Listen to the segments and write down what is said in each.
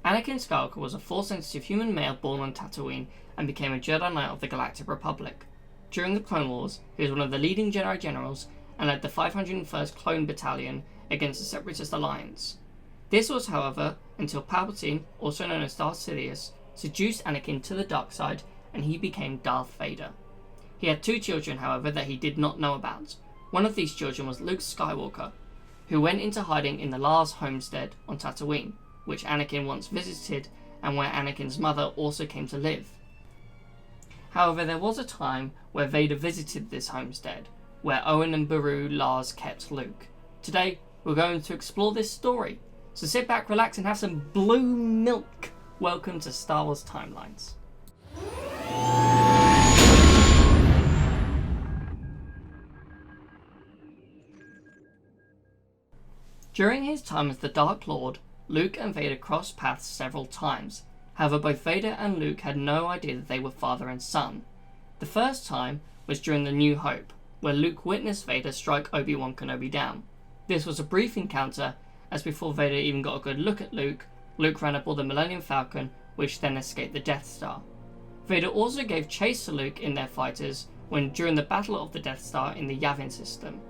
Anakin Skywalker was a Force-sensitive human male born on Tatooine and became a Jedi Knight of the Galactic Republic. During the Clone Wars, he was one of the leading Jedi generals and led the 501st Clone Battalion against the Separatist Alliance. This was, however, until Palpatine, also known as Darth Sidious, seduced Anakin to the dark side and he became Darth Vader. He had 2 children, however, that he did not know about. One of these children was Luke Skywalker, who went into hiding in the Lars homestead on Tatooine, which Anakin once visited and where Anakin's mother also came to live. However, there was a time where Vader visited this homestead, where Owen and Beru Lars kept Luke. Today, we're going to explore this story, so sit back, relax and have some blue milk. Welcome to Star Wars Timelines. During his time as the Dark Lord, Luke and Vader crossed paths several times. However, both Vader and Luke had no idea that they were father and son. The first time was during the New Hope, where Luke witnessed Vader strike Obi-Wan Kenobi down. This was a brief encounter, as before Vader even got a good look at Luke, Luke ran aboard the Millennium Falcon, which then escaped the Death Star. Vader also gave chase to Luke in their fighters when during the Battle of the Death Star in the Yavin system.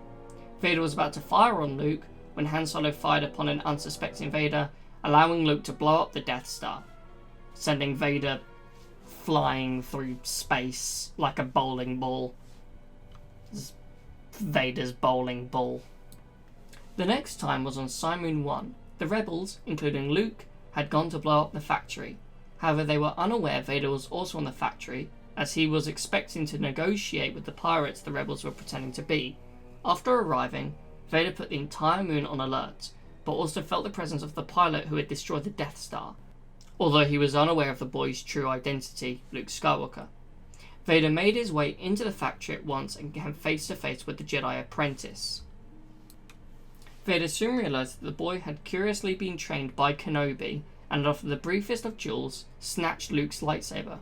Vader was about to fire on Luke when Han Solo fired upon an unsuspecting Vader, allowing Luke to blow up the Death Star, sending Vader flying through space like a bowling ball. Vader's bowling ball. The next time was on Simoon 1. The rebels, including Luke, had gone to blow up the factory. However, they were unaware Vader was also on the factory, as he was expecting to negotiate with the pirates the rebels were pretending to be. After arriving, Vader put the entire moon on alert, but also felt the presence of the pilot who had destroyed the Death Star, although he was unaware of the boy's true identity, Luke Skywalker. Vader made his way into the factory at once and came face to face with the Jedi apprentice. Vader soon realized that the boy had curiously been trained by Kenobi and, after the briefest of duels, snatched Luke's lightsaber.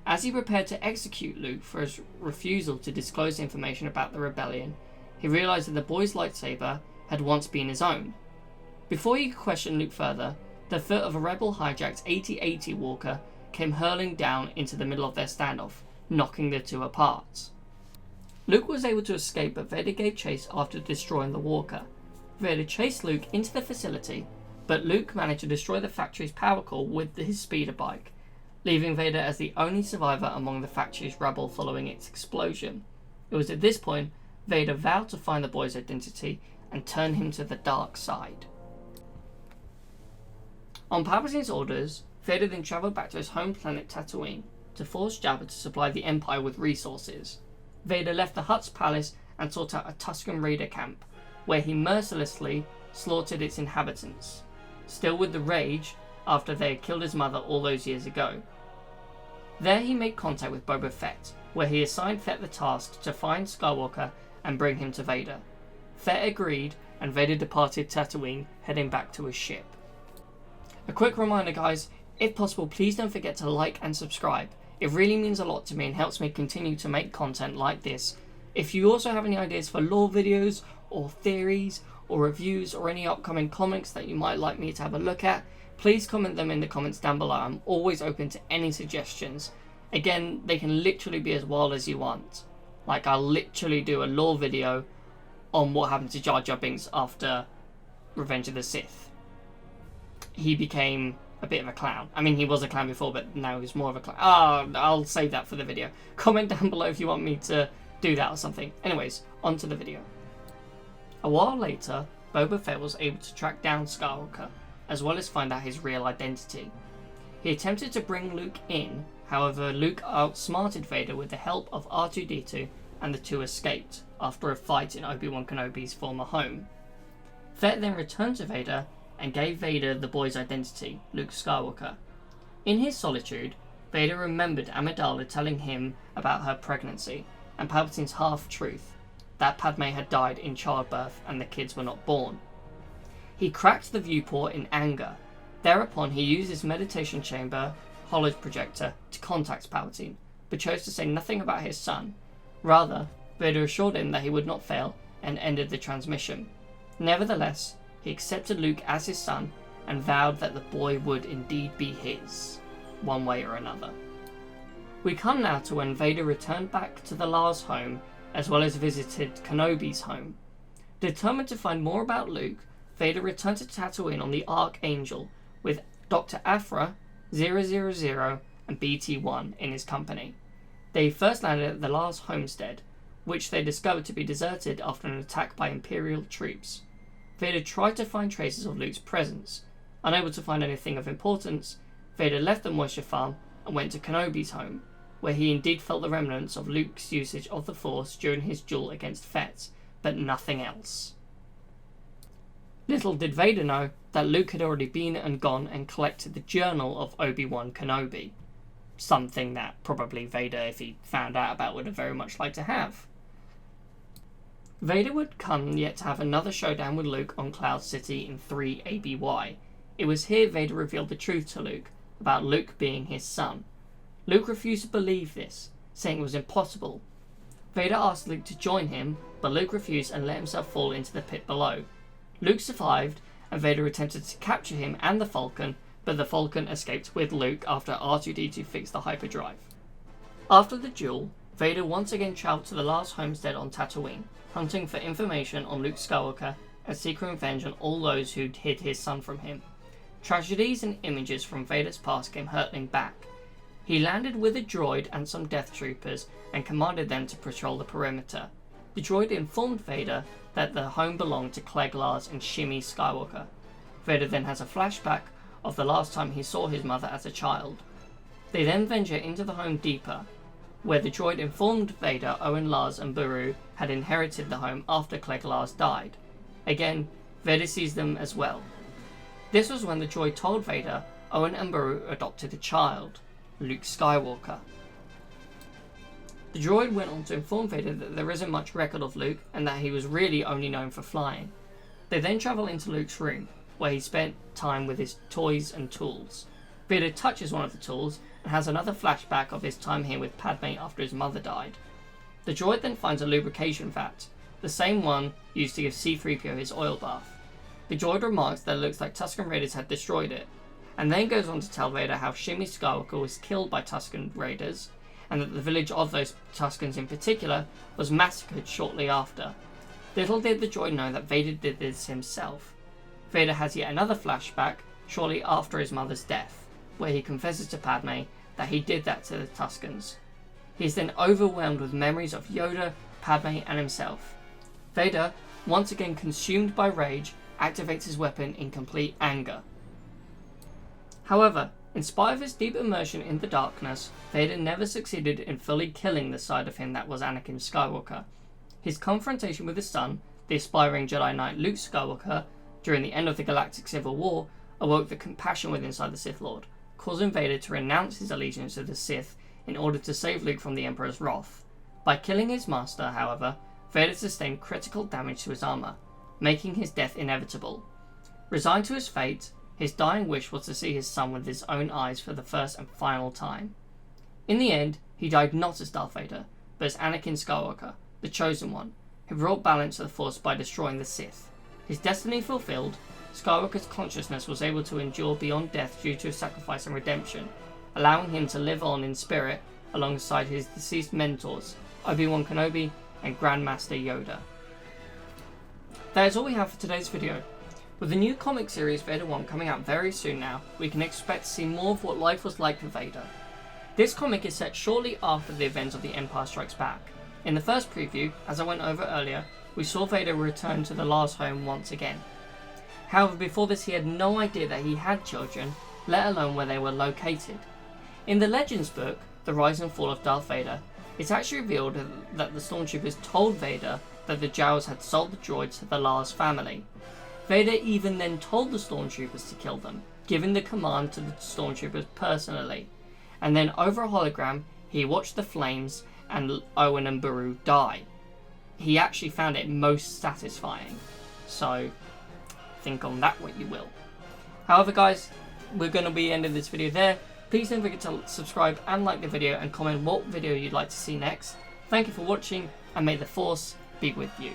As he prepared to execute Luke for his refusal to disclose information about the rebellion, he realized that the boy's lightsaber had once been his own. Before he could question Luke further, the foot of a rebel hijacked AT-AT walker came hurling down into the middle of their standoff, knocking the two apart. Luke was able to escape, but Vader gave chase after destroying the walker. Vader chased Luke into the facility, but Luke managed to destroy the factory's power core with his speeder bike, leaving Vader as the only survivor among the factory's rubble following its explosion. It was at this point Vader vowed to find the boy's identity and turn him to the dark side. On Palpatine's orders, Vader then travelled back to his home planet Tatooine to force Jabba to supply the Empire with resources. Vader left the Hutt's palace and sought out a Tusken Raider camp, where he mercilessly slaughtered its inhabitants, still with the rage after they had killed his mother all those years ago. There he made contact with Boba Fett, where he assigned Fett the task to find Skywalker and bring him to Vader. Fett agreed, and Vader departed Tatooine, heading back to his ship. A quick reminder, guys, if possible, please don't forget to like and subscribe. It really means a lot to me and helps me continue to make content like this. If you also have any ideas for lore videos, or theories, or reviews, or any upcoming comics that you might like me to have a look at, please comment them in the comments down below. I'm always open to any suggestions. Again, they can literally be as wild as you want. Like, I'll literally do a lore video on what happened to Jar Jar Binks after Revenge of the Sith. He became a bit of a clown. I mean, he was a clown before, but now he's more of a clown. I'll save that for the video. Comment down below if you want me to do that or something. Anyways, on to the video. A while later, Boba Fett was able to track down Skywalker, as well as find out his real identity. He attempted to bring Luke in, however Luke outsmarted Vader with the help of R2-D2 and the two escaped, after a fight in Obi-Wan Kenobi's former home. Fett then returned to Vader and gave Vader the boy's identity, Luke Skywalker. In his solitude, Vader remembered Amidala telling him about her pregnancy, and Palpatine's half-truth, that Padme had died in childbirth and the kids were not born. He cracked the viewport in anger. Thereupon he used his meditation chamber holo projector to contact Palpatine, but chose to say nothing about his son. Rather, Vader assured him that he would not fail and ended the transmission. Nevertheless, he accepted Luke as his son and vowed that the boy would indeed be his, one way or another. We come now to when Vader returned back to the Lars home, as well as visited Kenobi's home. Determined to find more about Luke, Vader returned to Tatooine on the Archangel, with Dr. Aphra, 000, and BT-1 in his company. They first landed at the Lars homestead, which they discovered to be deserted after an attack by Imperial troops. Vader tried to find traces of Luke's presence. Unable to find anything of importance, Vader left the moisture farm and went to Kenobi's home, where he indeed felt the remnants of Luke's usage of the Force during his duel against Fett, but nothing else. Little did Vader know that Luke had already been and gone and collected the journal of Obi-Wan Kenobi, something that probably Vader, if he found out about, would have very much liked to have. Vader would come yet to have another showdown with Luke on Cloud City in 3 ABY. It was here Vader revealed the truth to Luke, about Luke being his son. Luke refused to believe this, saying it was impossible. Vader asked Luke to join him, but Luke refused and let himself fall into the pit below. Luke survived, and Vader attempted to capture him and the Falcon, but the Falcon escaped with Luke after R2-D2 fixed the hyperdrive. After the duel, Vader once again travelled to the Lars homestead on Tatooine, hunting for information on Luke Skywalker and seeking revenge on all those who'd hid his son from him. Tragedies and images from Vader's past came hurtling back. He landed with a droid and some Death Troopers and commanded them to patrol the perimeter. The droid informed Vader that the home belonged to Clegg Lars and Shmi Skywalker. Vader then has a flashback of the last time he saw his mother as a child. They then venture into the home deeper, where the droid informed Vader Owen Lars and Beru had inherited the home after Clegg Lars died. Again, Vader sees them as well. This was when the droid told Vader Owen and Beru adopted a child, Luke Skywalker. The droid went on to inform Vader that there isn't much record of Luke and that he was really only known for flying. They then travel into Luke's room, where he spent time with his toys and tools. Vader touches one of the tools and has another flashback of his time here with Padme after his mother died. The droid then finds a lubrication vat, the same one used to give C-3PO his oil bath. The droid remarks that it looks like Tusken Raiders had destroyed it, and then goes on to tell Vader how Shmi Skywalker was killed by Tusken Raiders, and that the village of those Tuskens in particular was massacred shortly after. Little did the droid know that Vader did this himself. Vader has yet another flashback shortly after his mother's death, where he confesses to Padme that he did that to the Tuskens. He is then overwhelmed with memories of Yoda, Padme and himself. Vader, once again consumed by rage, activates his weapon in complete anger. However, in spite of his deep immersion in the darkness, Vader never succeeded in fully killing the side of him that was Anakin Skywalker. His confrontation with his son, the aspiring Jedi Knight Luke Skywalker, during the end of the Galactic Civil War, awoke the compassion within inside the Sith Lord, causing Vader to renounce his allegiance to the Sith in order to save Luke from the Emperor's wrath. By killing his master, however, Vader sustained critical damage to his armor, making his death inevitable. Resigned to his fate, his dying wish was to see his son with his own eyes for the first and final time. In the end, he died not as Darth Vader, but as Anakin Skywalker, the Chosen One, who brought balance to the Force by destroying the Sith. His destiny fulfilled, Skywalker's consciousness was able to endure beyond death due to his sacrifice and redemption, allowing him to live on in spirit alongside his deceased mentors, Obi-Wan Kenobi and Grandmaster Yoda. That is all we have for today's video. With the new comic series Vader 1 coming out very soon now, we can expect to see more of what life was like for Vader. This comic is set shortly after the events of The Empire Strikes Back. In the first preview, as I went over earlier, we saw Vader return to the Lars home once again. However, before this he had no idea that he had children, let alone where they were located. In the Legends book, The Rise and Fall of Darth Vader, it's actually revealed that the Stormtroopers told Vader that the Jawas had sold the droids to the Lars family. Vader even then told the Stormtroopers to kill them, giving the command to the Stormtroopers personally. And then over a hologram, he watched the flames and Owen and Beru die. He actually found it most satisfying. So, think on that what you will. However guys, we're going to be ending this video there. Please don't forget to subscribe and like the video and comment what video you'd like to see next. Thank you for watching and may the Force be with you.